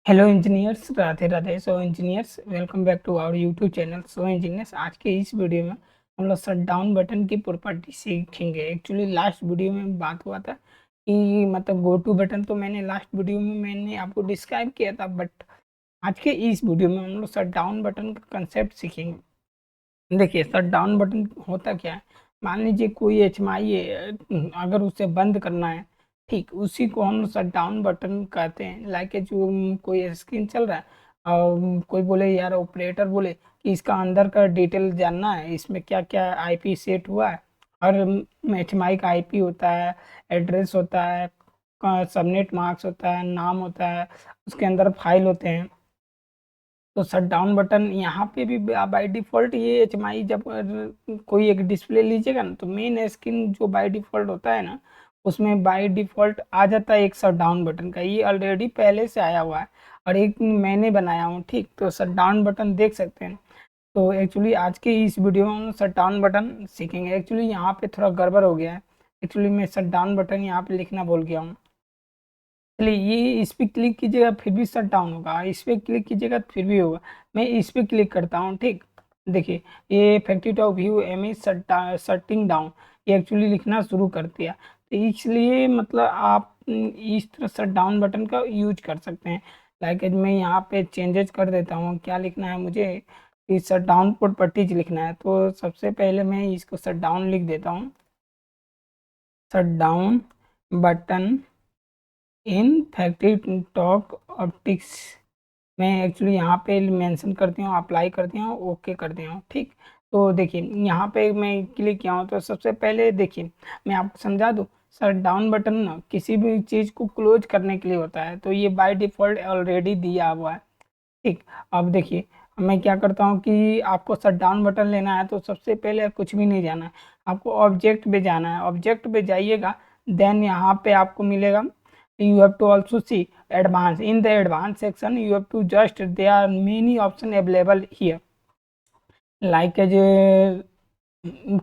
Hello engineers, Radhe Radhe. So engineers, welcome back to our YouTube channel. So engineers, आज के इस video में हम लोग शट डाउन बटन की प्रॉपर्टी सीखेंगे। एक्चुअली लास्ट वीडियो में बात हुआ था कि मतलब गो टू बटन तो मैंने लास्ट वीडियो में मैंने आपको डिस्क्राइब किया था, बट आज के इस वीडियो में हम लोग शट डाउन बटन का कंसेप्ट सीखेंगे। देखिए, शट डाउन बटन होता क्या है। मान लीजिए कोई HMI है, अगर उसे बंद करना है, ठीक, उसी को हम शट डाउन बटन कहते हैं। लाइक जो कोई स्क्रीन चल रहा है और कोई बोले, यार ऑपरेटर बोले कि इसका अंदर का डिटेल जानना है, इसमें क्या क्या IP सेट हुआ है। और HMI का IP होता है, एड्रेस होता है, सबनेट मार्क्स होता है, नाम होता है, उसके अंदर फाइल होते हैं। तो शट डाउन बटन यहाँ पे भी बाय डिफॉल्ट ये HMI जब कोई एक डिस्प्ले लीजिएगा ना, तो मेन स्क्रीन जो बाय डिफॉल्ट होता है ना, उसमें बाय डिफॉल्ट आ जाता है एक शट डाउन बटन का। ये ऑलरेडी पहले से आया हुआ है और एक मैंने बनाया हूँ, ठीक। तो शट डाउन बटन देख सकते हैं। तो एक्चुअली आज के इस वीडियो में हम शट डाउन बटन सीखेंगे। एक्चुअली यहाँ पे थोड़ा गड़बड़ हो गया है। एक्चुअली मैं शट डाउन बटन यहाँ पे लिखना भूल गया हूँ। चलिए, ये इस पे क्लिक कीजिएगा फिर भी शट डाउन होगा, इस पे क्लिक कीजिएगा फिर भी होगा। मैं इस पे क्लिक करता हूँ, ठीक। देखिए, ये factory talk view M is shutting down, ये एक्चुअली लिखना शुरू कर दिया। तो इसलिए मतलब आप इस तरह शट डाउन बटन का यूज कर सकते हैं। लाइक मैं यहाँ पे चेंजेस कर देता हूँ। क्या लिखना है मुझे, इस शट डाउन प्रॉपर्टीज लिखना है। तो सबसे पहले मैं इसको शट डाउन लिख देता हूँ, shut down button in factory talk optics. मैं एक्चुअली यहाँ पे मेंशन करती हूँ, अप्लाई करती हूँ, ओके करती हूँ, ठीक। तो देखिए, यहाँ पे मैं क्लिक किया हूँ। तो सबसे पहले देखिए, मैं आपको समझा दूँ, शट डाउन बटन ना किसी भी चीज़ को क्लोज करने के लिए होता है। तो ये बाय डिफ़ॉल्ट ऑलरेडी दिया हुआ है, ठीक। अब देखिए, मैं क्या करता हूँ कि आपको शट डाउन बटन लेना है तो सबसे पहले कुछ भी नहीं जाना है, आपको ऑब्जेक्ट पे जाना है। ऑब्जेक्ट पे जाइएगा, देन यहाँ पे आपको मिलेगा, you have to also see advanced. In the advanced section you have to just, there are many options available here, like as a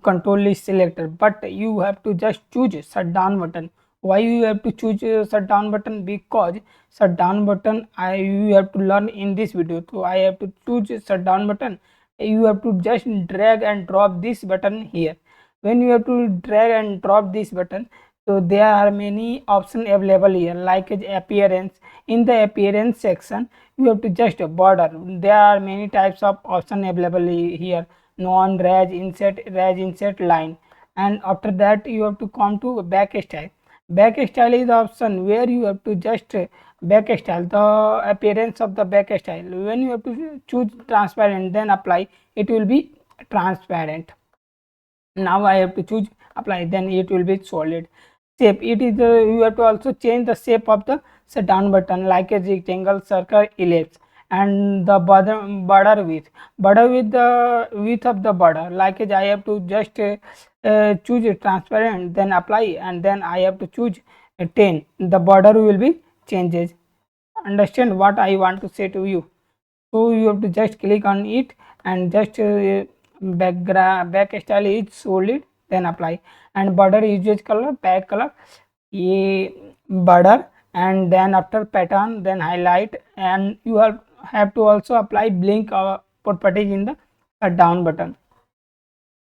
control list selector, but you have to just choose shutdown button. Why you have to choose shutdown button? Because shutdown button you have to learn in this video. So I have to choose shutdown button. You have to just drag and drop this button here. When you have to drag and drop this button, so there are many options available here, like as appearance. In the appearance section you have to just border. There are many types of option available here, non reg insert line. And after that you have to come to back style. Back style is the option where you have to just back style the appearance of the back style. When you have to choose transparent, then apply, it will be transparent. Now I have to choose apply, then it will be solid. Shape, it is you have to also change the shape of the shutdown button, like a rectangle, circle, ellipse. And the border width, the width of the border, like as I have to just choose a transparent, then apply, and then I have to choose 10, the border will be changes. Understand what I want to say to you? So you have to just click on it and just back style is solid, then apply. And border usage color, back color, ये border, and then after pattern, then highlight. And you have to also apply blink properties in the shutdown button.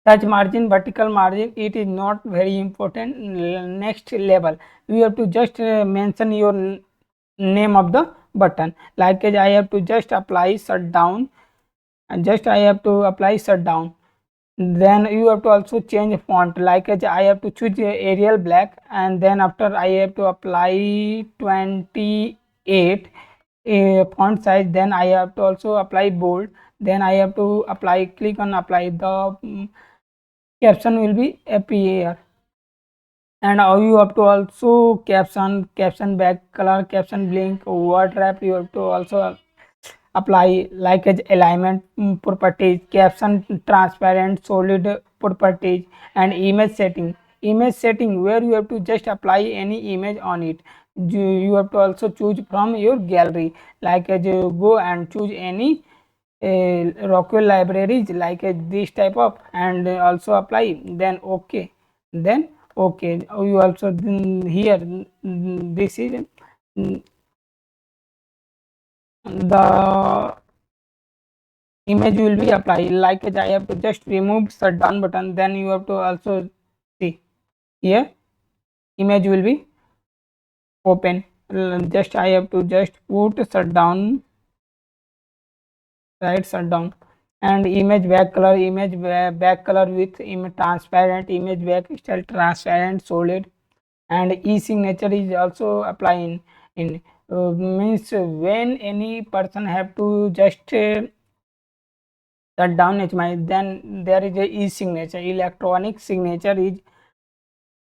Touch margin, vertical margin, it is not very important. Next level, you have to just mention your name of the button, like as I have to just apply shutdown, and just I have to apply shutdown. Then you have to also change font, like as I have to choose Arial black, and then after I have to apply 28 font size. Then I have to also apply bold, then I have to apply, click on apply, the caption will be appear. And now you have to also caption back color, caption blink, word wrap, you have to also apply, like as alignment properties, caption transparent, solid properties. And image setting where you have to just apply any image on it. You have to also choose from your gallery, like as you go and choose any Rockwell libraries, like this type of, and also apply, then okay, then okay. You also here, this is the image will be applied. Like I have to just remove shutdown button, then you have to also see here image will be open. Just I have to just put shutdown, right, shutdown, and image back color with image transparent, image back style transparent solid, and e-signature is also applying in means when any person have to just shut down HMI, then there is a e-signature, electronic signature is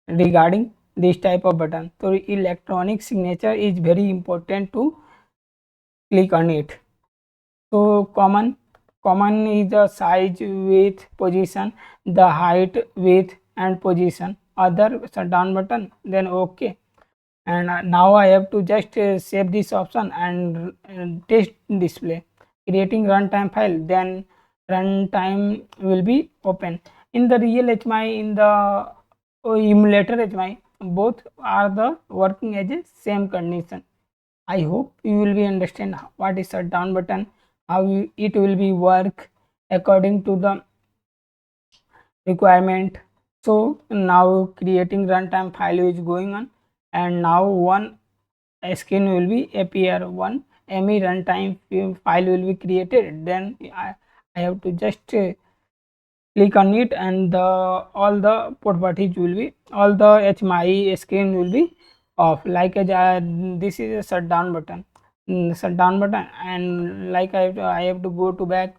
regarding this type of button. So electronic signature is very important to click on it. So common is the size, width, position, the height, width and position. Other shutdown button, then okay. And now I have to just save this option and test display, creating runtime file, then runtime will be open. In the real HMI, in the emulator HMI, both are the working as a same condition. I hope you will be understand what is shutdown button, how it will be work according to the requirement. So now creating runtime file is going on, and now one screen will be appear, one ME runtime file will be created. Then I have to just click on it, and all the properties will be, all the HMI screen will be off. Like this is a shutdown button, shutdown button, and like I have to go to back.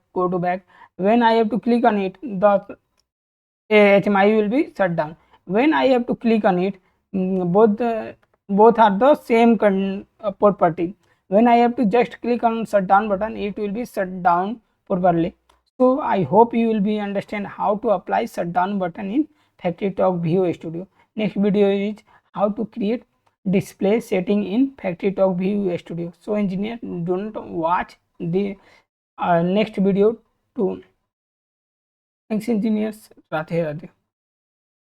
When I have to click on it, the HMI will be shut down. When I have to click on it, both are the same property. When I have to just click on shutdown button, it will be shut down properly. So I hope you will be understand how to apply shutdown button in FactoryTalk View Studio. Next video is how to create display setting in FactoryTalk View Studio. So engineer, don't watch the next video to. Thanks engineers. Radhe Radhe.